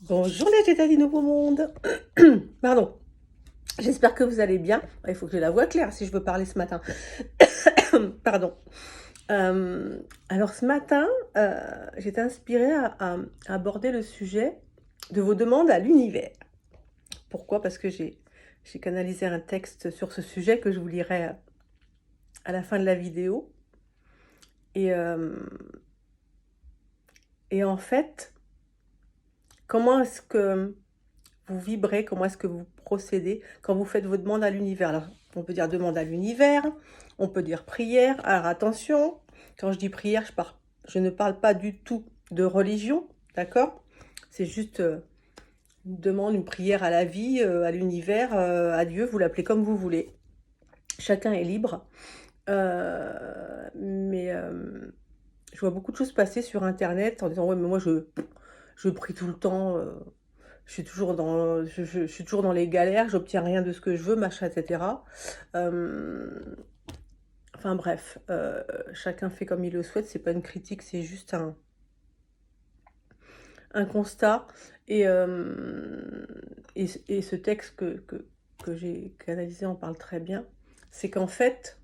Bonjour les Jedi du Nouveau Monde. Pardon, j'espère que vous allez bien. Il faut que j'ai la voix claire si je veux parler ce matin. Pardon. Alors ce matin, j'étais inspirée à aborder le sujet de vos demandes à l'univers. Pourquoi? Parce que j'ai canalisé un texte sur ce sujet que je vous lirai à la fin de la vidéo. Et, et en fait, comment est-ce que vous vibrez, comment est-ce que vous procédez quand vous faites vos demandes à l'univers? Alors, on peut dire demande à l'univers, on peut dire prière. Alors attention, quand je dis prière, je ne parle pas du tout de religion, d'accord? C'est juste une demande, une prière à la vie, à l'univers, à Dieu, vous l'appelez comme vous voulez. Chacun est libre. Mais je vois beaucoup de choses passer sur Internet en disant, ouais, mais moi je prie tout le temps. Je suis toujours dans les galères, j'obtiens rien de ce que je veux, machin, et cetera. Enfin bref, chacun fait comme il le souhaite, c'est pas une critique, c'est juste un constat. Et, et ce texte que j'ai canalisé en parle très bien. C'est qu'en fait,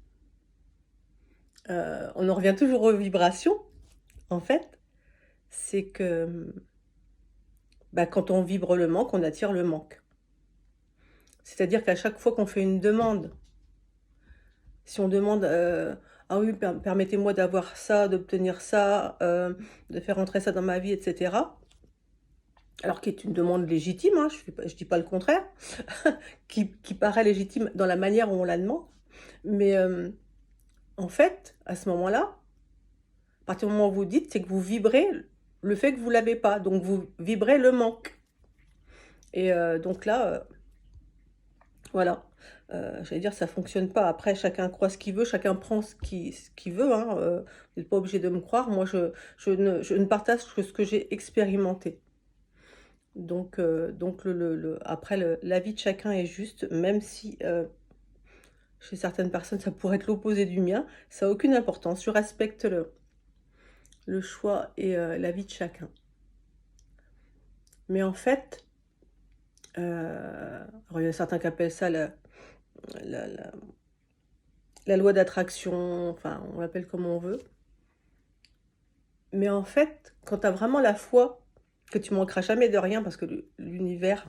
on en revient toujours aux vibrations. En fait, c'est que bah, quand on vibre le manque, on attire le manque. C'est-à-dire qu'à chaque fois qu'on fait une demande, si on demande, ah oui, permettez-moi d'avoir ça, d'obtenir ça, de faire entrer ça dans ma vie, et cetera. Alors qui est une demande légitime, hein, je dis pas le contraire, qui paraît légitime dans la manière où on la demande. Mais, en fait, à ce moment-là, à partir du moment où vous dites, c'est que vous vibrez le fait que vous l'avez pas, donc vous vibrez le manque. Et donc là, voilà, j'allais dire ça fonctionne pas. Après chacun croit ce qu'il veut, chacun prend ce qu'il veut, hein, vous n'êtes pas obligé de me croire. Moi je ne partage que ce que j'ai expérimenté. Donc après l'avis de chacun est juste, même si, chez certaines personnes ça pourrait être l'opposé du mien, ça a aucune importance. Je respecte le choix et l'avis de chacun. Mais en fait, alors il y a certains qui appellent ça la la la loi d'attraction, enfin on l'appelle comme on veut. Mais en fait, quand tu as vraiment la foi que tu manqueras jamais de rien parce que l'univers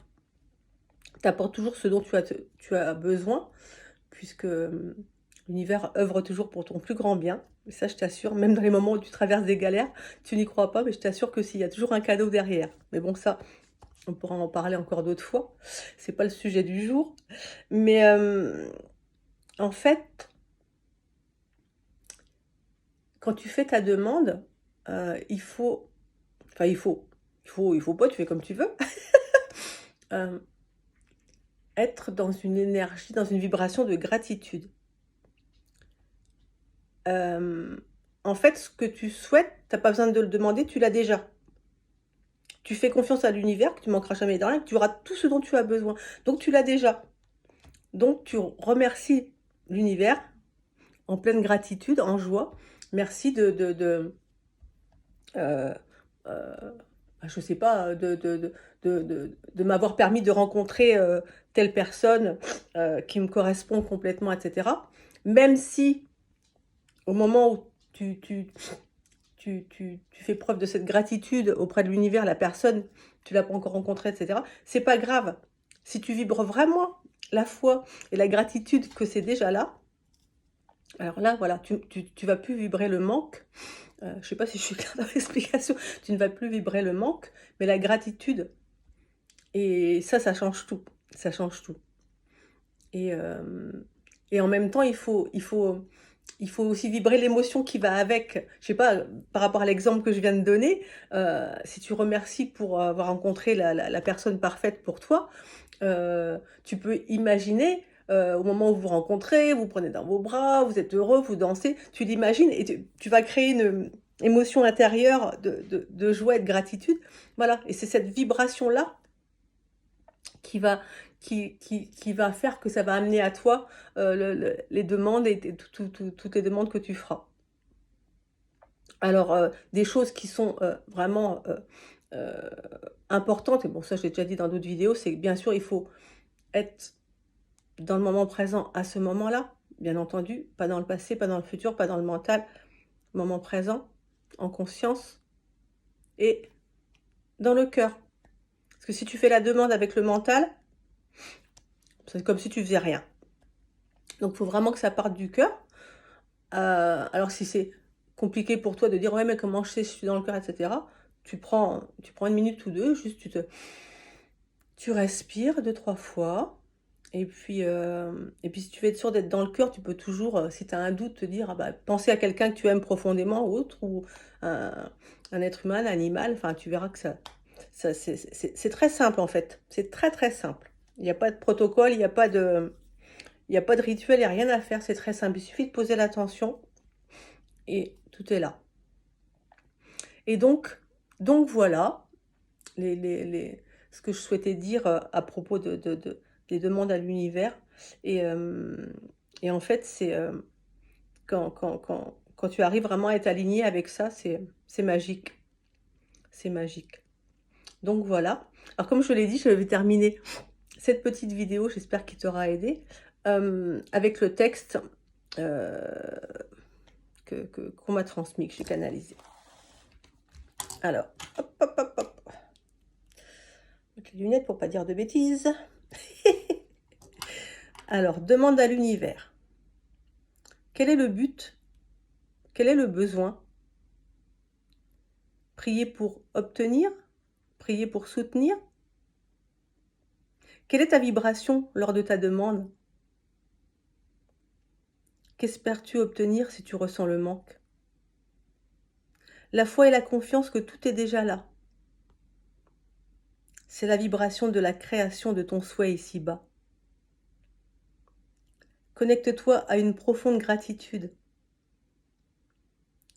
t'apporte toujours ce dont tu as besoin, puisque l'univers œuvre toujours pour ton plus grand bien. Et ça, je t'assure, même dans les moments où tu traverses des galères, tu n'y crois pas, mais je t'assure que s'il y a toujours un cadeau derrière. Mais bon, ça, on pourra en parler encore d'autres fois. C'est pas le sujet du jour. Mais en fait, quand tu fais ta demande, il faut, enfin il faut pas, tu fais comme tu veux. Hem, Être dans une énergie, dans une vibration de gratitude. Hem, En fait, ce que tu souhaites, tu as pas besoin de le demander, tu l'as déjà. Tu fais confiance à l'univers, que tu manqueras jamais de rien, que tu auras tout ce dont tu as besoin. Donc tu l'as déjà. Donc tu remercies l'univers en pleine gratitude, en joie. Merci heu je sais pas, de m'avoir permis de rencontrer, telle personne, qui me correspond complètement, et cetera. Même si au moment où tu fais preuve de cette gratitude auprès de l'univers, la personne, tu l'as pas encore rencontrée, et cetera, c'est pas grave. Si tu vibres vraiment la foi et la gratitude que c'est déjà là, alors là, voilà, tu vas plus vibrer le manque. Je sais pas si je suis claire dans l'explication. Tu ne vas plus vibrer le manque, mais la gratitude. Et ça change tout. Ça change tout. Et en même temps, il faut aussi vibrer l'émotion qui va avec. Je sais pas, par rapport à l'exemple que je viens de donner, si tu remercies pour avoir rencontré la personne parfaite pour toi, tu peux imaginer, au moment où vous vous rencontrez, vous prenez dans vos bras, vous êtes heureux, vous dansez, tu l'imagines et tu vas créer une émotion intérieure de joie et de gratitude. Voilà, et c'est cette vibration-là qui va qui va faire que ça va amener à toi, les demandes et toutes les demandes que tu feras. Alors, des choses qui sont, vraiment, heu, importante, et bon ça je l'ai déjà dit dans d'autres vidéos, c'est que bien sûr il faut être dans le moment présent à ce moment-là, bien entendu, pas dans le passé, pas dans le futur, pas dans le mental, moment présent, en conscience et dans le cœur. Parce que si tu fais la demande avec le mental, c'est comme si tu faisais rien. Donc il faut vraiment que ça parte du cœur. Alors si c'est compliqué pour toi de dire ouais mais comment je sais si je suis dans le cœur, etc. Tu prends une minute ou deux, juste tu respires 2-3 fois. Et puis si tu veux être sûr d'être dans le cœur, tu peux toujours, si tu as un doute, te dire, ah bah, penser à quelqu'un que tu aimes profondément ou autre, ou un être humain, un animal, enfin tu verras que c'est très simple en fait. C'est très très simple. Il n'y a pas de protocole, il n'y a pas de rituel, il n'y a rien à faire, c'est très simple. Il suffit de poser l'attention et tout est là. Et donc voilà ce que je souhaitais dire à propos des demandes à l'univers. Et en fait, c'est quand tu arrives vraiment à être aligné avec ça, c'est magique. C'est magique. Donc voilà. Alors comme je l'ai dit, je vais terminer cette petite vidéo, j'espère qu'il t'aura aidé, avec le texte qu'on m'a transmis, que j'ai canalisé. Alors, hop, hop, hop, hop. Mettre les lunettes pour pas dire de bêtises. Alors, demande à l'univers. Quel est le but? Quel est le besoin? Prier pour obtenir? Prier pour soutenir? Quelle est ta vibration lors de ta demande? Qu'espères-tu obtenir si tu ressens le manque? La foi et la confiance que tout est déjà là. C'est la vibration de la création de ton souhait ici-bas. Connecte-toi à une profonde gratitude.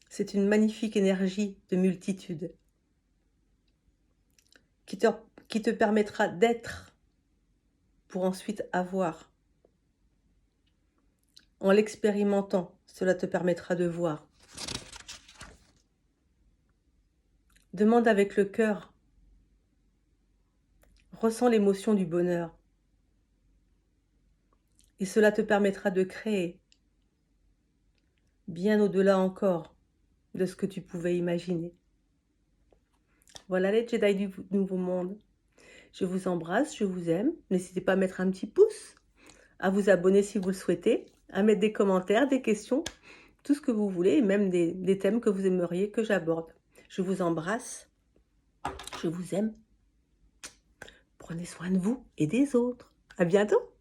C'est une magnifique énergie de multitude qui te permettra d'être pour ensuite avoir. En l'expérimentant, cela te permettra de voir. Demande avec le cœur. Ressens l'émotion du bonheur. Et cela te permettra de créer bien au-delà encore de ce que tu pouvais imaginer. Voilà les Jedi du Nouveau Monde. Je vous embrasse, je vous aime. N'hésitez pas à mettre un petit pouce, à vous abonner si vous le souhaitez, à mettre des commentaires, des questions, tout ce que vous voulez, et même des thèmes que vous aimeriez que j'aborde. Je vous embrasse, je vous aime. Prenez soin de vous et des autres. À bientôt.